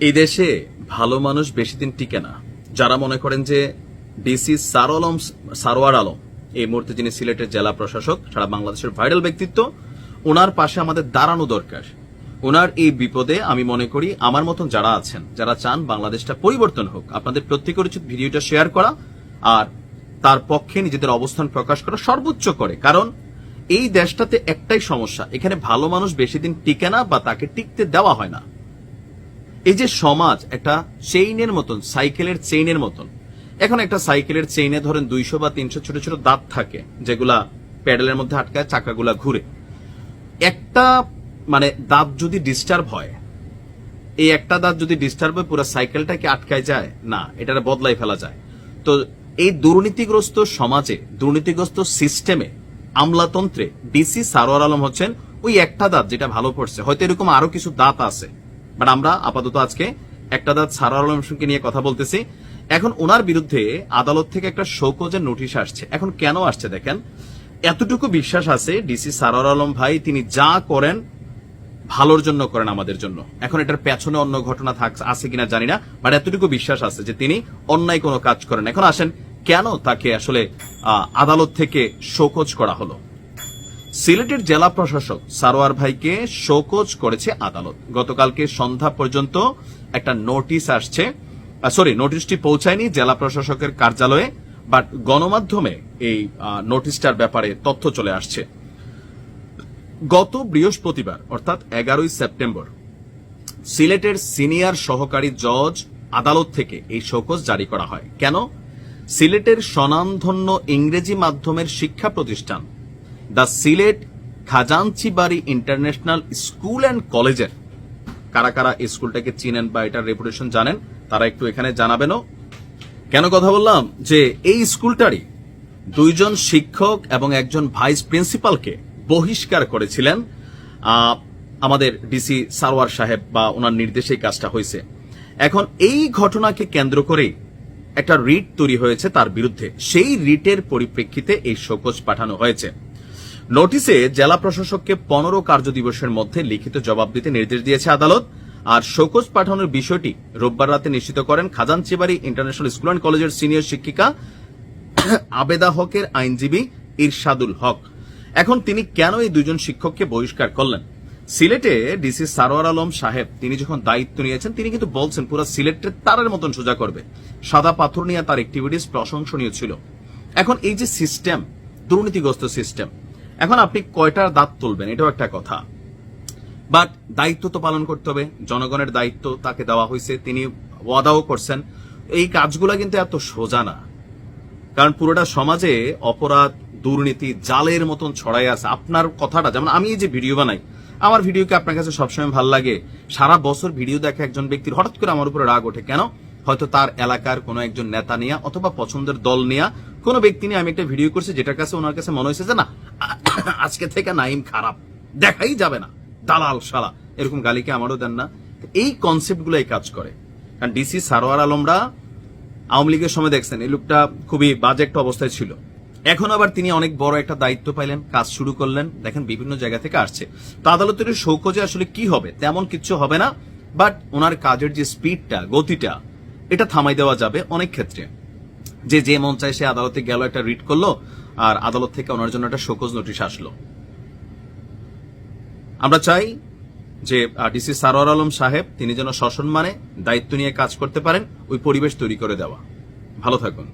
এই দেশে ভালো মানুষ বেশি দিন টিকে না। যারা মনে করেন যে ডিসি সারোয়ার আলম এই মুহূর্তে যিনি সিলেটের জেলা প্রশাসক, সারা বাংলাদেশের ভাইরাল ব্যক্তিত্ব, ওনার পাশে আমাদের দাঁড়ানো দরকার। ওনার এই বিপদে আমি মনে করি আমার মতন যারা আছেন, যারা চান বাংলাদেশটা পরিবর্তন হোক, আপনাদের প্রত্যেকের উচিত ভিডিওটা শেয়ার করা আর তার পক্ষে নিজেদের অবস্থান প্রকাশ করা সর্বোচ্চ করে। কারণ এই দেশটাতে একটাই সমস্যা, এখানে ভালো মানুষ বেশি দিন টিকে না বা তাকে টিকতে দেওয়া হয় না। এই যে সমাজ একটা চেইনের মতন, সাইকেলের চেইনের মতন। এখন একটা সাইকেলের চেইনে ধরেন 200 বা 300 ছোট ছোট দাঁত থাকে, যেগুলা প্যাডেলের মধ্যে আটকায়, চাকাগুলা ঘুরে। একটা দাঁত যদি ডিস্টার্ব হয়, এই একটা দাঁত যদি ডিস্টার্ব হয়, পুরো সাইকেলটাকে আটকায় যায় না, এটা বদলাই ফেলা যায়। তো এই দুর্নীতিগ্রস্ত সমাজে, দুর্নীতিগ্রস্ত সিস্টেমে, আমলাতন্ত্রে ডিসি সারোয়ার আলম হচ্ছেন ওই একটা দাঁত যেটা ভালো পড়ছে। হয়তো এরকম আরো কিছু দাঁত আছে, বাট আমরা আপাতত আজকে একটা দাঁত সারোয়ার আলমকে নিয়ে কথা বলতেছি। এখন ওনার বিরুদ্ধে আদালত থেকে একটা শোকজের নোটিশ আসছে। এখন কেন আসছে দেখেন, এতটুকু বিশ্বাস আছে ডিসি সারোয়ার আলম ভাই তিনি যা করেন ভালোর জন্য করেন, আমাদের জন্য। এখন এটার পেছনে অন্য ঘটনা আছে কিনা জানি না, বাট এতটুকু বিশ্বাস আছে যে তিনি অন্যায় কোনো কাজ করেন। এখন আসেন কেন তাকে আসলে আদালত থেকে শোকজ করা হলো। সিলেটের জেলা প্রশাসক সারোয়ার ভাইকে শোকজ করেছে আদালত। গতকালকে সন্ধ্যা পর্যন্ত একটা নোটিশ আসছে, নোটিশটি পৌঁছায়নি জেলা প্রশাসকের কার্যালয়ে, বাট গণমাধ্যমে এই নোটিশটার ব্যাপারে তথ্য চলে আসছে। গত বৃহস্পতিবার অর্থাৎ 11 সেপ্টেম্বর সিলেটের সিনিয়র সহকারী জজ আদালত থেকে এই শোকজ জারি করা হয়। কেন? সিলেটের স্বনামধন্য ইংরেজি মাধ্যমের শিক্ষা প্রতিষ্ঠান the Sylhet Khajanchibari international school and কলেজের কারা কারা এই স্কুলটাকে চিনেন বা এটার রেপুটেশন জানেন তারা একটু এখানে জানাবেনও। কেন কথা বললাম যে এই স্কুলটারই 2 জন শিক্ষক এবং একজন ভাইস প্রিন্সিপালকে বহিষ্কার করেছিলেন আমাদের ডিসি সারোয়ার সাহেব, বা ওনার নির্দেশেই কাজটা হয়েছে। এখন এই ঘটনাকে কেন্দ্র করেই একটা রিট তৈরি হয়েছে তার বিরুদ্ধে। সেই রিটের পরিপ্রেক্ষিতে এই শোকজ পাঠানো হয়েছে। নোটিশে জেলা প্রশাসককে 15 কার্যদিবসের মধ্যে লিখিত জবাব দিতে নির্দেশ দিয়েছে আদালত। আর শোকজ পাঠানোর বিষয়টি রোববার রাতে নিশ্চিত করেন খাজাঞ্চিবাড়ি ইন্টারন্যাশনাল স্কুল অ্যান্ড কলেজের সিনিয়র শিক্ষিকা আবেদা হকের আইনজীবী ইরশাদুল হক। এখন তিনি কেন এই 2 জন শিক্ষককে বহিষ্কার করলেন? সিলেটে ডিসি সারোয়ার আলম সাহেব তিনি যখন দায়িত্ব নিয়েছেন, তিনি কিন্তু বলছেন পুরো সিলেটের তারের মতন সোজা করবে। সাদা পাথর নিয়ে তার অ্যাক্টিভিটিস প্রশংসনীয় ছিল। এখন এই যে সিস্টেম, দুর্নীতিগ্রস্ত সিস্টেম, এখন আপনি কয়টার দাঁত তুলবেন এটাও একটা কথা, বাট দায়িত্ব তো পালন করতে হবে। জনগণের দায়িত্ব তাকে দেওয়া হয়েছে, তিনি ওয়াদাও করছেন। এই কাজগুলা কিন্তু এত সোজা না, কারণ পুরোটা সমাজে অপরাধ, দুর্নীতি জালের মতন ছড়াই আছে। আপনার কথাটা, যেমন আমি এই যে ভিডিও বানাই, আমার ভিডিওকে আপনার কাছে সবসময় ভালো লাগে। সারা বছর ভিডিও দেখে একজন ব্যক্তির হঠাৎ করে আমার উপরে রাগ ওঠে কেন? হয়তো তার এলাকার কোনো একজন নেতা নিয়ে অথবা পছন্দের দল নিয়ে কোনো ব্যক্তি নিয়ে আমি একটা ভিডিও করছি, যেটার কাছে ওনার কাছে মনে হয়েছে যে না, আজকে থেকে নাইম খারাপ, দেখাই যাবে না, দালাল শালা, এরকম গালিকে আমারও দেন না। এই কনসেপ্টগুলাই কাজ করে। কারণ ডিসি সারোয়ার আলমরা আওয়ামী লীগের সময় দেখছেন এই লোকটা খুবই বাজে একটা অবস্থায় ছিল। এখন আবার তিনি অনেক বড় একটা দায়িত্ব পাইলেন, কাজ শুরু করলেন, দেখেন বিভিন্ন জায়গা থেকে আসছে। তো আদালতের শোকজে আসলে কি হবে? তেমন কিছু হবে না, বাট ওনার কাজের যে স্পিডটা, গতিটা, এটা থামাই দেওয়া যাবে অনেক ক্ষেত্রে। যে মন চায় সে আদালতে গেল, একটা রিট করলো, আর আদালত থেকে ওনার জন্য একটা শোকজ নোটিশ আসলো। আমরা চাই যে ডিসি সারোয়ার আলম সাহেব তিনি যেন সসম্মানে দায়িত্ব নিয়ে কাজ করতে পারেন, ওই পরিবেশ তৈরি করে দেওয়া। ভালো থাকুন।